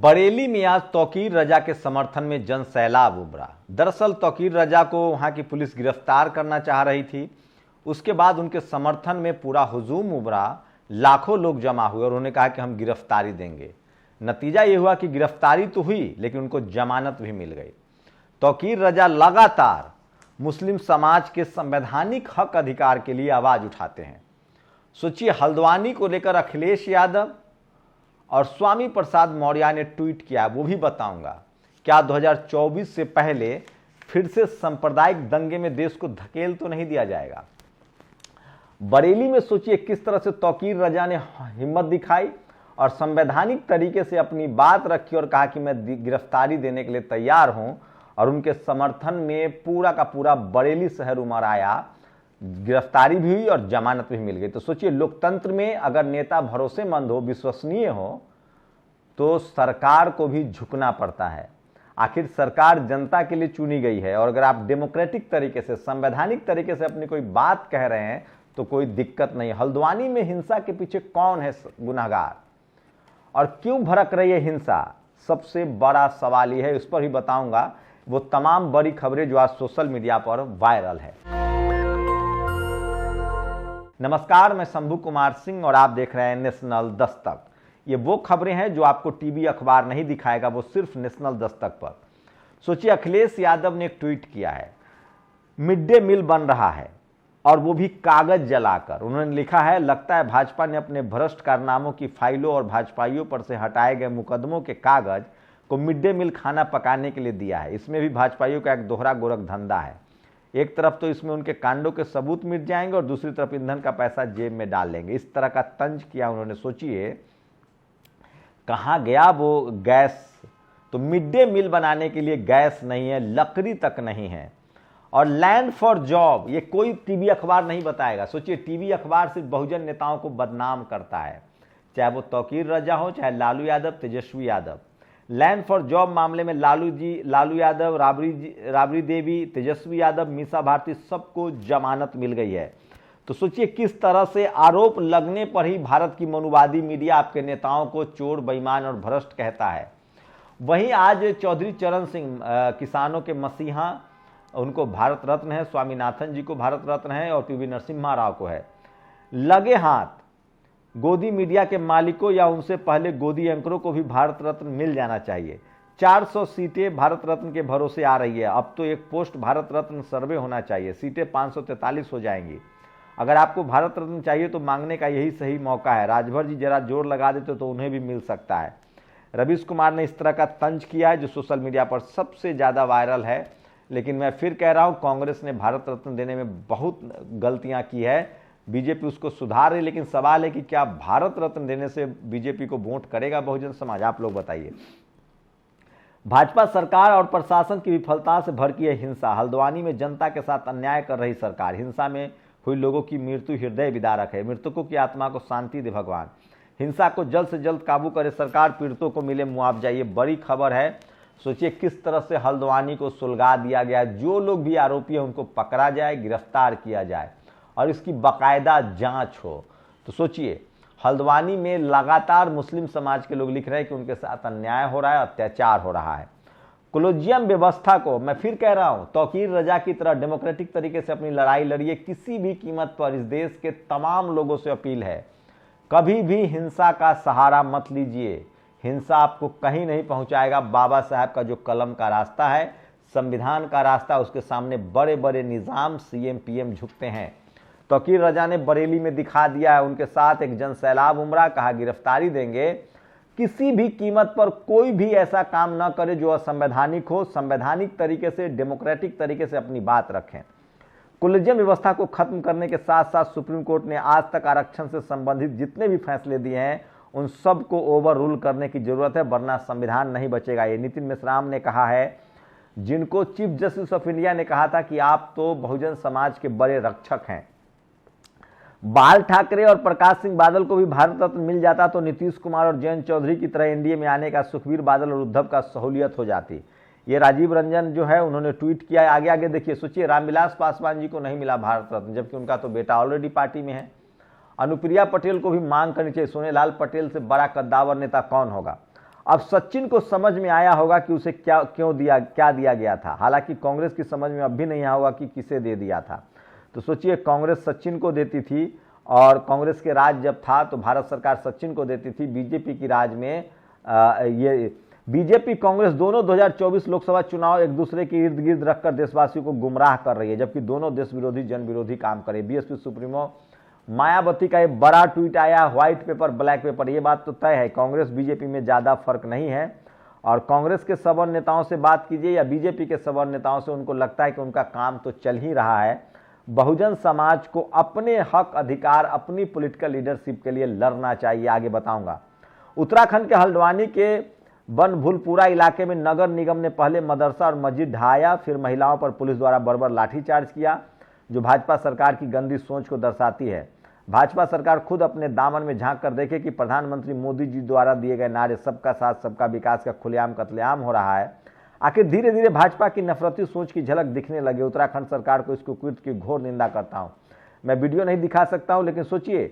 बरेली में आज तौकीर रजा के समर्थन में जन सैलाब उमड़ा। दरअसल तौकीर रजा को वहां की पुलिस गिरफ्तार करना चाह रही थी। उसके बाद उनके समर्थन में पूरा हुजूम उमड़ा, लाखों लोग जमा हुए और उन्होंने कहा कि हम गिरफ्तारी देंगे। नतीजा ये हुआ कि गिरफ्तारी तो हुई लेकिन उनको जमानत भी मिल गई। तौकीर रजा लगातार मुस्लिम समाज के संवैधानिक हक अधिकार के लिए आवाज उठाते हैं। सोचिए, हल्द्वानी को लेकर अखिलेश यादव और स्वामी प्रसाद मौर्य ने ट्वीट किया, वो भी बताऊंगा। क्या 2024 से पहले फिर से सांप्रदायिक दंगे में देश को धकेल तो नहीं दिया जाएगा। बरेली में सोचिए किस तरह से तौकीर रजा ने हिम्मत दिखाई और संवैधानिक तरीके से अपनी बात रखी और कहा कि मैं गिरफ्तारी देने के लिए तैयार हूं, और उनके समर्थन में पूरा का पूरा बरेली शहर उमड़ आया। गिरफ्तारी भी हुई और जमानत भी मिल गई। तो सोचिए, लोकतंत्र में अगर नेता भरोसेमंद हो, विश्वसनीय हो, तो सरकार को भी झुकना पड़ता है। आखिर सरकार जनता के लिए चुनी गई है और अगर आप डेमोक्रेटिक तरीके से, संवैधानिक तरीके से अपनी कोई बात कह रहे हैं तो कोई दिक्कत नहीं। हल्द्वानी में हिंसा के पीछे कौन है गुनहगार और क्यों भड़क रही है हिंसा, सबसे बड़ा सवाल यह है। उस पर भी बताऊंगा वो तमाम बड़ी खबरें जो आज सोशल मीडिया पर वायरल है। नमस्कार, मैं शंभू कुमार सिंह और आप देख रहे हैं नेशनल दस्तक। ये वो खबरें हैं जो आपको टीवी अखबार नहीं दिखाएगा, वो सिर्फ नेशनल दस्तक पर। सोचिए, अखिलेश यादव ने एक ट्वीट किया है, मिड डे मील बन रहा है और वो भी कागज जलाकर। उन्होंने लिखा है, लगता है भाजपा ने अपने भ्रष्ट कारनामों की फाइलों और भाजपाइयों पर से हटाए गए मुकदमों के कागज को मिड डे मील खाना पकाने के लिए दिया है। इसमें भी भाजपाइयों का एक दोहरा गोरख धंधा है। एक तरफ तो इसमें उनके कांडों के सबूत मिट जाएंगे और दूसरी तरफ ईंधन का पैसा जेब में डाल लेंगे। इस तरह का तंज किया उन्होंने। सोचिए कहाँ गया वो गैस। तो मिड डे मील बनाने के लिए गैस नहीं है, लकड़ी तक नहीं है। और लैंड फॉर जॉब, ये कोई टीवी अखबार नहीं बताएगा। सोचिए, टीवी अखबार सिर्फ बहुजन नेताओं को बदनाम करता है, चाहे वो तौकीर रजा हो, चाहे Lalu Yadav, Tejashwi Yadav. Land for job मामले में लालू यादव, राबड़ी देवी, तेजस्वी यादव, मीसा भारती, सबको जमानत मिल गई है। तो सोचिए किस तरह से आरोप लगने पर ही भारत की मनुवादी मीडिया आपके नेताओं को चोर, बेईमान और भ्रष्ट कहता है। वहीं आज चौधरी चरण सिंह, किसानों के मसीहा, उनको भारत रत्न है, स्वामीनाथन जी को भारत रत्न है और पीवी नरसिम्हा राव को है। लगे हाथ गोदी मीडिया के मालिकों या उनसे पहले गोदी एंकरों को भी भारत रत्न मिल जाना चाहिए। 400 सीटें भारत रत्न के भरोसे आ रही है। अब तो एक पोस्ट भारत रत्न सर्वे होना चाहिए, सीटें 543 हो जाएंगी। अगर आपको भारत रत्न चाहिए तो मांगने का यही सही मौका है। राजभर जी जरा जोर लगा देते तो उन्हें भी मिल सकता है। रवीश कुमार ने इस तरह का तंज किया है जो सोशल मीडिया पर सबसे ज़्यादा वायरल है। लेकिन मैं फिर कह रहा हूँ, कांग्रेस ने भारत रत्न देने में बहुत गलतियाँ की है, बीजेपी उसको सुधार रही। लेकिन सवाल है कि क्या भारत रत्न देने से बीजेपी को वोट करेगा बहुजन समाज? आप लोग बताइए। भाजपा सरकार और प्रशासन की विफलता से भड़की है हिंसा। हल्द्वानी में जनता के साथ अन्याय कर रही सरकार। हिंसा में हुई लोगों की मृत्यु हृदय विदारक है। मृतकों की आत्मा को शांति दे भगवान। हिंसा को जल्द से जल्द काबू करे सरकार, पीड़ितों को मिले मुआवजा। ये बड़ी खबर है। सोचिए किस तरह से हल्द्वानी को सुलगा दिया गया। जो लोग भी आरोपी है उनको पकड़ा जाए, गिरफ्तार किया जाए और इसकी बाकायदा जांच हो। तो सोचिए, हल्द्वानी में लगातार मुस्लिम समाज के लोग लिख रहे हैं कि उनके साथ अन्याय हो रहा है, अत्याचार हो रहा है। कोलेजियम व्यवस्था को मैं फिर कह रहा हूं, तौकीर रजा की तरह डेमोक्रेटिक तरीके से अपनी लड़ाई लड़िए किसी भी कीमत पर। इस देश के तमाम लोगों से अपील है, कभी भी हिंसा का सहारा मत लीजिए। हिंसा आपको कहीं नहीं पहुंचाएगा। बाबा साहब का जो कलम का रास्ता है, संविधान का रास्ता, उसके सामने बड़े बड़े निजाम, सीएम पीएम झुकते हैं। तौकीर रजा ने बरेली में दिखा दिया है। उनके साथ एक जन सैलाब उमड़ा, कहा गिरफ्तारी देंगे। किसी भी कीमत पर कोई भी ऐसा काम न करे जो असंवैधानिक हो। संवैधानिक तरीके से, डेमोक्रेटिक तरीके से अपनी बात रखें। कोलेजियम व्यवस्था को खत्म करने के साथ साथ सुप्रीम कोर्ट ने आज तक आरक्षण से संबंधित जितने भी फैसले दिए हैं उन सब को ओवर रूल करने की जरूरत है, वरना संविधान नहीं बचेगा। ये नितिन मिश्राम ने कहा है, जिनको चीफ जस्टिस ऑफ इंडिया ने कहा था कि आप तो बहुजन समाज के बड़े रक्षक हैं। बाल ठाकरे और प्रकाश सिंह बादल को भी भारत रत्न मिल जाता तो नीतीश कुमार और जयंत चौधरी की तरह एनडीए में आने का सुखबीर बादल और उद्धव का सहूलियत हो जाती। ये राजीव रंजन जो है उन्होंने ट्वीट किया है। आगे आगे देखिए। सोचिए, रामविलास पासवान जी को नहीं मिला भारत रत्न, जबकि उनका तो बेटा ऑलरेडी पार्टी में है। अनुप्रिया पटेल को भी मांग करनी चाहिए। सोनेलाल पटेल से बड़ा कद्दावर नेता कौन होगा? अब सचिन को समझ में आया होगा कि उसे क्या दिया गया था। हालांकि कांग्रेस की समझ में अब भी नहीं आया होगा कि किसे दे दिया था। तो सोचिए, कांग्रेस सचिन को देती थी और कांग्रेस के राज जब था तो भारत सरकार सचिन को देती थी। बीजेपी की राज में ये बीजेपी कांग्रेस दोनों 2024 लोकसभा चुनाव एक दूसरे के इर्द गिर्द रखकर देशवासियों को गुमराह कर रही है, जबकि दोनों देश विरोधी जन विरोधी काम करे। बीएसपी सुप्रीमो मायावती का एक बड़ा ट्वीट आया, व्हाइट पेपर ब्लैक पेपर। ये बात तो तय है, कांग्रेस बीजेपी में ज्यादा फर्क नहीं है। और कांग्रेस के सवर्ण नेताओं से बात कीजिए या बीजेपी के सवर्ण नेताओं से, उनको लगता है कि उनका काम तो चल ही रहा है। बहुजन समाज को अपने हक अधिकार, अपनी पॉलिटिकल लीडरशिप के लिए लड़ना चाहिए। आगे बताऊंगा। उत्तराखंड के हल्द्वानी के बनभूलपुरा इलाके में नगर निगम ने पहले मदरसा और मस्जिद ढहाया, फिर महिलाओं पर पुलिस द्वारा बर्बर लाठीचार्ज किया, जो भाजपा सरकार की गंदी सोच को दर्शाती है। भाजपा सरकार खुद अपने दामन में झांक कर देखे कि प्रधानमंत्री मोदी जी द्वारा दिए गए नारे सबका साथ सबका विकास का खुलेआम कत्लेआम हो रहा है। आखिर धीरे धीरे भाजपा की नफरती सोच की झलक दिखने लगी। उत्तराखंड सरकार को इसको कृत्य की घोर निंदा करता हूं। मैं वीडियो नहीं दिखा सकता हूं, लेकिन सोचिए,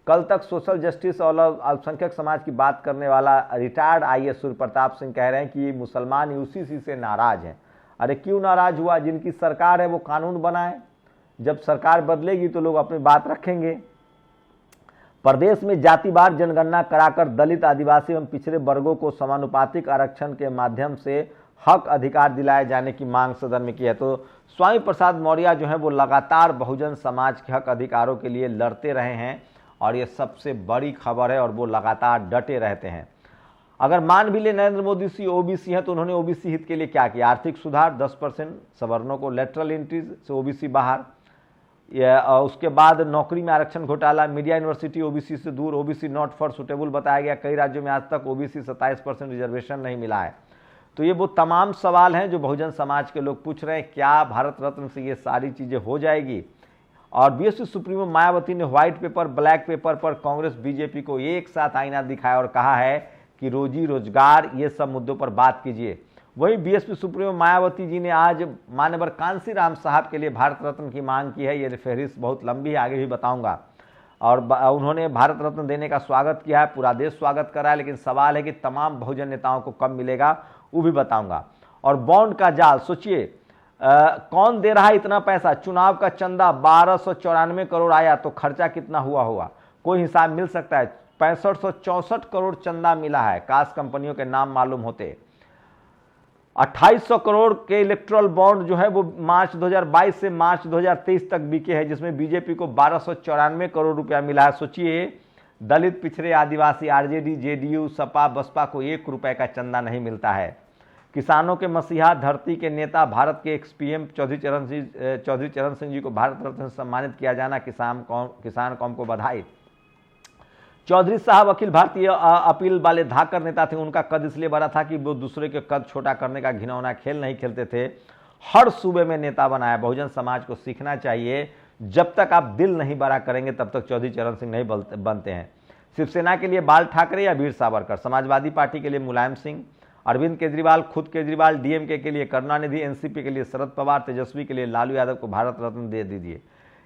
कल तक सोशल जस्टिस और अल्पसंख्यक समाज की बात करने वाला रिटायर्ड आईएएस सूर्य प्रताप सिंह कह रहे हैं कि मुसलमान यूसीसी से नाराज हैं। अरे क्यों नाराज हुआ? जिनकी सरकार है वो कानून बनाए, जब सरकार बदलेगी तो लोग अपनी बात रखेंगे। प्रदेश में जातिवार जनगणना कराकर दलित, आदिवासी एवं पिछड़े वर्गों को समानुपातिक आरक्षण के माध्यम से हक अधिकार दिलाए जाने की मांग सदन में की है। तो स्वामी प्रसाद मौर्य जो है वो लगातार बहुजन समाज के हक अधिकारों के लिए लड़ते रहे हैं और ये सबसे बड़ी खबर है और वो लगातार डटे रहते हैं। अगर मान भी ले नरेंद्र मोदी सी ओबीसी हैं तो उन्होंने ओबीसी हित के लिए क्या किया? आर्थिक सुधार, 10% सवर्णों को लेटरल एंट्रीज से ओबीसी बाहर, उसके बाद नौकरी में आरक्षण घोटाला, मीडिया यूनिवर्सिटी ओबीसी से दूर, ओबीसी नॉट फॉर सुटेबल बताया गया। कई राज्यों में आज तक ओबीसी 27% रिजर्वेशन नहीं मिला है। तो ये वो तमाम सवाल हैं जो बहुजन समाज के लोग पूछ रहे हैं, क्या भारत रत्न से ये सारी चीजें हो जाएगी? और बीएसपी सुप्रीमो मायावती ने व्हाइट पेपर ब्लैक पेपर पर कांग्रेस बीजेपी को एक साथ आईना दिखाया और कहा है कि रोजी रोजगार ये सब मुद्दों पर बात कीजिए। वहीं बीएसपी सुप्रीमो मायावती जी ने आज माननीय कांसीराम साहब के लिए भारत रत्न की मांग की है। ये फहरिस्त बहुत लंबी है, आगे भी बताऊंगा। और उन्होंने भारत रत्न देने का स्वागत किया है, पूरा देश स्वागत कर रहा है, लेकिन सवाल है कि तमाम बहुजन नेताओं को कब मिलेगा, वो भी बताऊंगा। और बॉन्ड का जाल, सोचिए कौन दे रहा है इतना पैसा? चुनाव का चंदा 1294 करोड़ आया तो खर्चा कितना हुआ होगा? कोई हिसाब मिल सकता है? 6564 करोड़ चंदा मिला है, काश कंपनियों के नाम मालूम होते। 2800 करोड़ के इलेक्ट्रल बॉन्ड जो है वो मार्च 2022 से मार्च 2023 तक बिके हैं, जिसमें बीजेपी को 1294 करोड़ रुपया मिला है। सोचिए, दलित, पिछड़े, आदिवासी, आरजेडी, जेडीयू, सपा, बसपा को 1 रुपए का चंदा नहीं मिलता है। किसानों के मसीहा, धरती के नेता, भारत के एक्स-पीएम चौधरी चरण सिंह जी को भारत रत्न से सम्मानित किया जाना, किसान कौम को बधाई। चौधरी साहब अखिल भारतीय अपील वाले धाकर नेता थे। उनका कद इसलिए बड़ा था कि वो दूसरे के कद छोटा करने का घिनौना खेल नहीं खेलते थे। हर सूबे में नेता बनाया। बहुजन समाज को सीखना चाहिए, जब तक आप दिल नहीं बड़ा करेंगे तब तक चौधरी चरण सिंह नहीं बनते हैं। शिवसेना के लिए बाल ठाकरे या वीर सावरकर, समाजवादी पार्टी के लिए मुलायम सिंह, अरविंद केजरीवाल, खुद केजरीवाल, डीएमके के लिए करुणानिधि, एनसीपी के लिए शरद पवार, तेजस्वी के लिए लालू यादव को भारत रत्न दे दीजिए।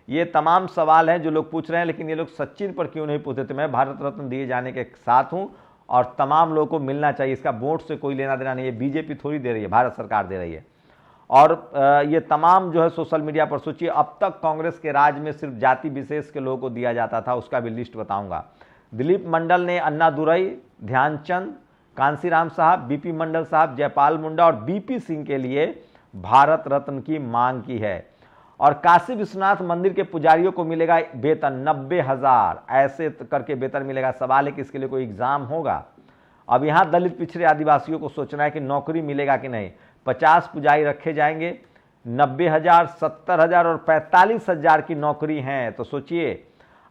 ये तमाम सवाल हैं जो लोग पूछ रहे हैं, लेकिन ये लोग सचिन पर क्यों नहीं पूछते थे? मैं भारत रत्न दिए जाने के साथ हूं और तमाम लोगों को मिलना चाहिए। इसका वोट से कोई लेना देना नहीं है, बीजेपी थोड़ी दे रही है, भारत सरकार दे रही है। और ये तमाम जो है सोशल मीडिया पर, सोचिए अब तक कांग्रेस के राज में सिर्फ जाति विशेष के लोगों को दिया जाता था, उसका भी लिस्ट बताऊंगा। दिलीप मंडल ने अन्नादुरई, ध्यानचंद, कांसीराम साहब, बीपी मंडल साहब, जयपाल मुंडा और बीपी सिंह के लिए भारत रत्न की मांग की है। और काशी विश्वनाथ मंदिर के पुजारियों को मिलेगा वेतन 90,000, ऐसे करके वेतन मिलेगा। सवाल है कि इसके लिए कोई एग्जाम होगा? अब यहां दलित, पिछड़े, आदिवासियों को सोचना है कि नौकरी मिलेगा कि नहीं। 50 पुजारी रखे जाएंगे, 90,000, 70,000 और 45,000 की नौकरी है। तो सोचिए,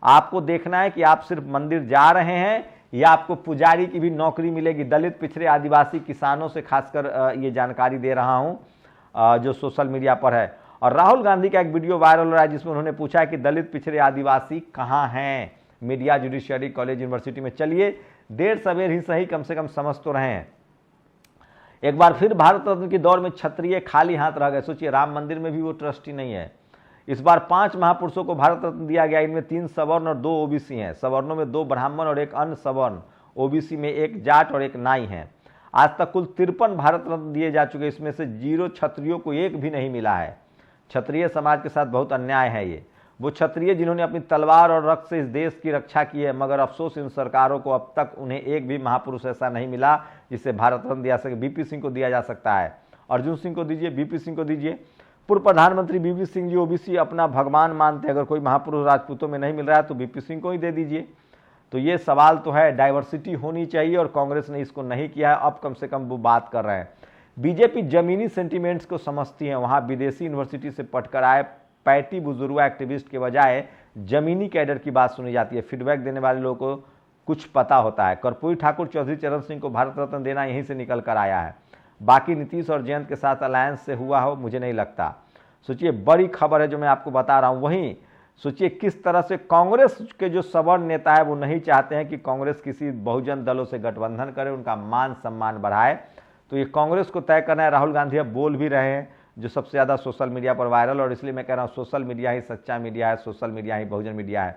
आपको देखना है कि आप सिर्फ मंदिर जा रहे हैं या आपको पुजारी की भी नौकरी मिलेगी। दलित, पिछड़े, आदिवासी, किसानों से खासकर ये जानकारी दे रहा हूं जो सोशल मीडिया पर है। और राहुल गांधी का एक वीडियो वायरल हो रहा है जिसमें उन्होंने पूछा है कि दलित, पिछड़े, आदिवासी कहां हैं मीडिया, जुडिशियरी, कॉलेज, यूनिवर्सिटी में। चलिए, देर सवेर ही सही, कम से कम समझ तो रहे हैं। एक बार फिर भारत रत्न की दौड़ में क्षत्रिय खाली हाथ रह गए। सोचिए, राम मंदिर में भी वो ट्रस्टी नहीं है। इस बार 5 महापुरुषों को भारत रत्न दिया गया। इनमें 3 सवर्ण और 2 ओबीसी हैं। सवर्णों में 2 ब्राह्मण और 1 अन्य सवर्ण, ओबीसी में 1 जाट और 1 नाई हैं। आज तक कुल 53 भारत रत्न दिए जा चुके, इसमें से 0 क्षत्रियों को एक भी नहीं मिला है। क्षत्रिय समाज के साथ बहुत अन्याय है ये। वो क्षत्रिय जिन्होंने अपनी तलवार और रक्त से इस देश की रक्षा की है, मगर अफसोस इन सरकारों को अब तक उन्हें एक भी महापुरुष ऐसा नहीं मिला जिसे भारत रत्न दिया सके। बीपी सिंह को दिया जा सकता है, अर्जुन सिंह को दीजिए, बीपी सिंह को दीजिए। पूर्व प्रधानमंत्री बीपी सिंह जी ओबीसी अपना भगवान मानते हैं, अगर कोई महापुरुष राजपूतों में नहीं मिल रहा है तो बीपी सिंह को ही दे दीजिए। तो ये सवाल तो है, डाइवर्सिटी होनी चाहिए और कांग्रेस ने इसको नहीं किया है। अब कम से कम वो बात कर रहे हैं। बीजेपी जमीनी सेंटीमेंट्स को समझती है। वहाँ विदेशी यूनिवर्सिटी से पढ़कर आए पैटी बुजुर्ग एक्टिविस्ट के बजाय जमीनी कैडर की बात सुनी जाती है। फीडबैक देने वाले लोगों को कुछ पता होता है। कर्पूरी ठाकुर चौधरी चरण सिंह को भारत रत्न देना यहीं से निकल कर आया है। बाकी नीतीश और जयंत के साथ अलायंस से हुआ हो, मुझे नहीं लगता। सोचिए, बड़ी खबर है जो मैं आपको बता रहा हूँ। वहीं सोचिए किस तरह से कांग्रेस के जो सवर्ण नेता है वो नहीं चाहते हैं कि कांग्रेस किसी बहुजन दलों से गठबंधन करे, उनका मान सम्मान बढ़ाए। तो ये कांग्रेस को तय करना है। राहुल गांधी अब बोल भी रहे हैं, जो सबसे ज़्यादा सोशल मीडिया पर वायरल, और इसलिए मैं कह रहा हूँ सोशल मीडिया ही सच्चा मीडिया है, सोशल मीडिया ही बहुजन मीडिया है।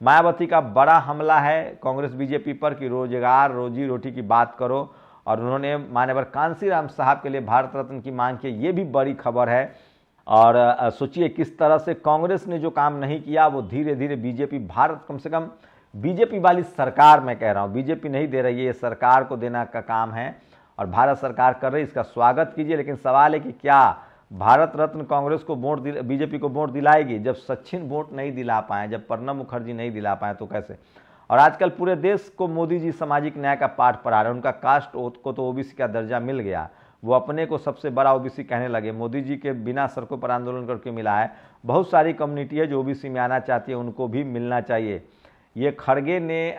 मायावती का बड़ा हमला है कांग्रेस बीजेपी पर कि रोजगार रोजी रोटी की बात करो, और उन्होंने मान्यवर कांसीराम साहब के लिए भारत रत्न की मांग की। ये भी बड़ी खबर है। और सोचिए किस तरह से कांग्रेस ने जो काम नहीं किया वो धीरे धीरे बीजेपी, भारत कम से कम बीजेपी वाली सरकार, मैं कह रहा हूँ बीजेपी नहीं दे रही है, ये सरकार को देना का काम है और भारत सरकार कर रही है। इसका स्वागत कीजिए। लेकिन सवाल है कि क्या भारत रत्न कांग्रेस को वोट बीजेपी को वोट दिलाएगी? जब सचिन वोट नहीं दिला पाए, जब प्रणब मुखर्जी नहीं दिला पाए तो कैसे? और आजकल पूरे देश को मोदी जी सामाजिक न्याय का पाठ पढ़ा रहे हैं। उनका कास्ट को तो ओबीसी का दर्जा मिल गया, वो अपने को सबसे बड़ा ओबीसी कहने लगे। मोदी जी के बिना सड़कों पर आंदोलन करके मिला है। बहुत सारी कम्युनिटी है जो ओबीसी में आना चाहती है, उनको भी मिलना चाहिए। ये खड़गे ने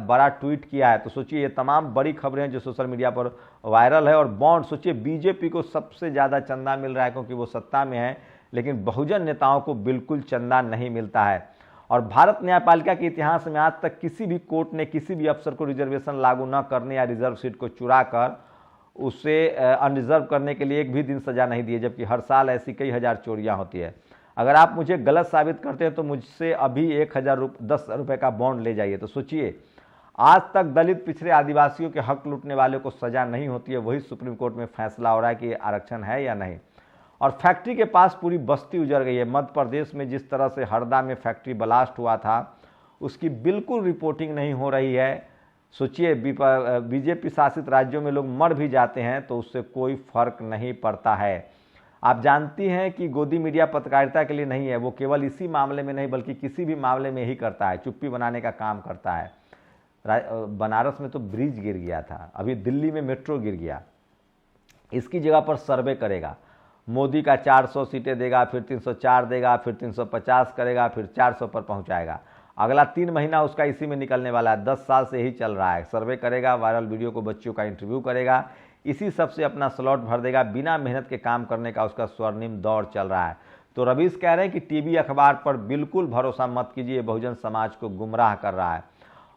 बड़ा ट्वीट किया है। तो सोचिए, ये तमाम बड़ी खबरें हैं जो सोशल मीडिया पर वायरल है। और बॉन्ड, सोचिए बीजेपी को सबसे ज़्यादा चंदा मिल रहा है क्योंकि वो सत्ता में है, लेकिन बहुजन नेताओं को बिल्कुल चंदा नहीं मिलता है। और भारत न्यायपालिका के इतिहास में आज तक किसी भी कोर्ट ने किसी भी अफसर को रिजर्वेशन लागू न करने या रिजर्व सीट को चुरा कर उसे अनरिजर्व करने के लिए एक भी दिन सजा नहीं दी है, जबकि हर साल ऐसी कई हजार चोरियां होती है। अगर आप मुझे गलत साबित करते हैं तो मुझसे अभी 10 रुपये का बॉन्ड ले जाइए। तो सोचिए, आज तक दलित पिछड़े आदिवासियों के हक लूटने वालों को सजा नहीं होती है, वही सुप्रीम कोर्ट में फैसला हो रहा है कि आरक्षण है या नहीं। और फैक्ट्री के पास पूरी बस्ती उजड़ गई है। मध्य प्रदेश में जिस तरह से हरदा में फैक्ट्री ब्लास्ट हुआ था, उसकी बिल्कुल रिपोर्टिंग नहीं हो रही है। सोचिए, बीजेपी शासित राज्यों में लोग मर भी जाते हैं तो उससे कोई फर्क नहीं पड़ता है। आप जानती हैं कि गोदी मीडिया पत्रकारिता के लिए नहीं है, वो केवल इसी मामले में नहीं बल्कि किसी भी मामले में ही करता है, चुप्पी बनाने का काम करता है। बनारस में तो ब्रिज गिर गया था, अभी दिल्ली में मेट्रो गिर गया। इसकी जगह पर सर्वे करेगा, मोदी का 400 सीटें देगा, फिर 304 देगा, फिर 350 करेगा, फिर 400 पर पहुंचाएगा। अगला 3 महीना उसका इसी में निकलने वाला है। 10 साल से ही चल रहा है। सर्वे करेगा, वायरल वीडियो को बच्चों का इंटरव्यू करेगा, इसी सब से अपना स्लॉट भर देगा। बिना मेहनत के काम करने का उसका स्वर्णिम दौर चल रहा है। तो रवीश कह रहे हैं कि टीवी अखबार पर बिल्कुल भरोसा मत कीजिए, बहुजन समाज को गुमराह कर रहा है।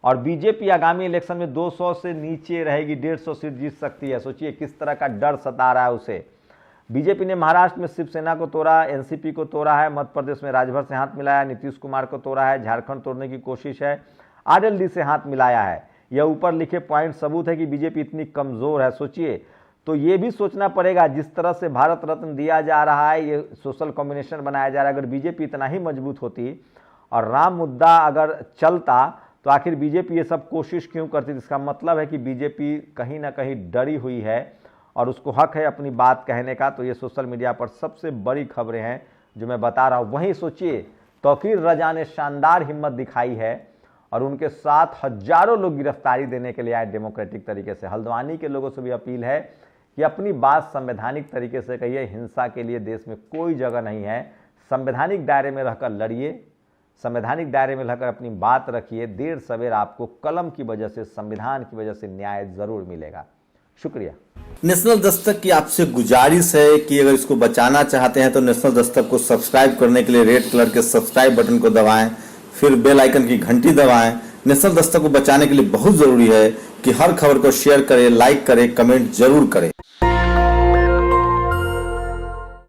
और बीजेपी आगामी इलेक्शन में 200 से नीचे रहेगी, 150 सीट जीत सकती है। सोचिए किस तरह का डर सता रहा है उसे। बीजेपी ने महाराष्ट्र में शिवसेना को तोड़ा, एनसीपी को तोड़ा है, मध्य प्रदेश में राजभर से हाथ मिलाया, नीतीश कुमार को तोड़ा है, झारखंड तोड़ने की कोशिश है, आरएलडी से हाथ मिलाया है। यह ऊपर लिखे पॉइंट सबूत है कि बीजेपी इतनी कमजोर है। सोचिए, तो ये भी सोचना पड़ेगा, जिस तरह से भारत रत्न दिया जा रहा है, ये सोशल कॉम्बिनेशन बनाया जा रहा है, अगर बीजेपी इतना ही मजबूत होती और राम मुद्दा अगर चलता तो आखिर बीजेपी ये सब कोशिश क्यों करती? इसका मतलब है कि बीजेपी कहीं ना कहीं डरी हुई है और उसको हक है अपनी बात कहने का। तो ये सोशल मीडिया पर सबसे बड़ी खबरें हैं जो मैं बता रहा हूँ। वहीं सोचिए, तौकीर रजा ने शानदार हिम्मत दिखाई है और उनके साथ हजारों लोग गिरफ्तारी देने के लिए आए डेमोक्रेटिक तरीके से। हल्द्वानी के लोगों से भी अपील है कि अपनी बात संवैधानिक तरीके से कहिए। हिंसा के लिए देश में कोई जगह नहीं है। संवैधानिक दायरे में रहकर लड़िए, संवैधानिक दायरे में रहकर अपनी बात रखिए। देर सवेर आपको कलम की वजह से, संविधान की वजह से न्याय जरूर मिलेगा। शुक्रिया। नेशनल दस्तक की आपसे गुजारिश है कि अगर इसको बचाना चाहते हैं तो नेशनल दस्तक को सब्सक्राइब करने के लिए रेड कलर के सब्सक्राइब बटन को दबाएं, फिर बेल आइकन की घंटी दबाएं। नेशनल दस्तक को बचाने के लिए बहुत जरूरी है कि हर खबर को शेयर करें, लाइक करें, कमेंट जरूर करें।